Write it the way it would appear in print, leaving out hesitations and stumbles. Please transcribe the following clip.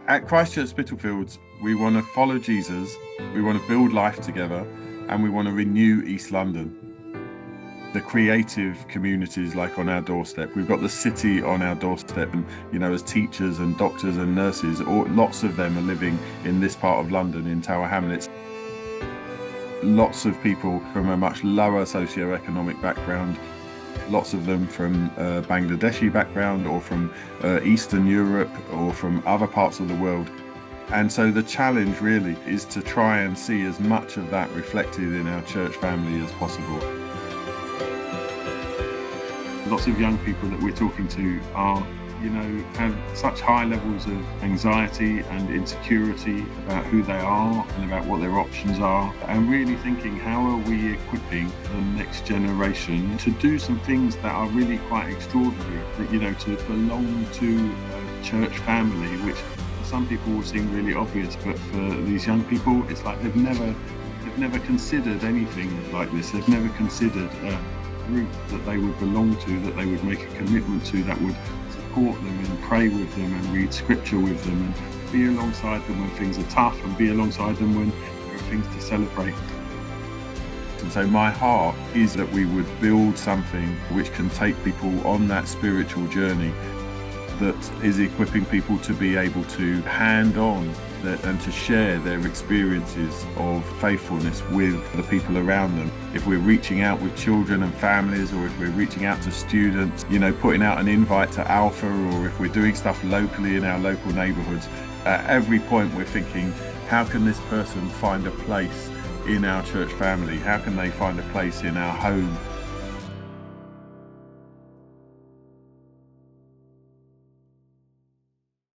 At Christchurch Spitalfields, we want to follow Jesus, we want to build life together, and we want to renew East London. The creative communities like on our doorstep. We've got the city on our doorstep, and as teachers and doctors and nurses, lots of them are living in this part of London, in Tower Hamlets. Lots of people from a much lower socio-economic background, lots of them from Bangladeshi background or from Eastern Europe or from other parts of the world. And so the challenge really is to try and see as much of that reflected in our church family as possible. Lots of young people that we're talking to are, have such high levels of anxiety and insecurity about who they are and about what their options are, and really thinking, how are we equipping the next generation to do some things that are really quite extraordinary, to belong to a church family, which for some people will seem really obvious, but for these young people, it's like they've never considered anything like this. They've never considered a group that they would belong to, that they would make a commitment to, that would support them and pray with them and read scripture with them and be alongside them when things are tough and be alongside them when there are things to celebrate. And so my heart is that we would build something which can take people on that spiritual journey, that is equipping people to be able to hand on and to share their experiences of faithfulness with the people around them. If we're reaching out with children and families, or if we're reaching out to students, putting out an invite to Alpha, or if we're doing stuff locally in our local neighbourhoods, at every point we're thinking, how can this person find a place in our church family? How can they find a place in our home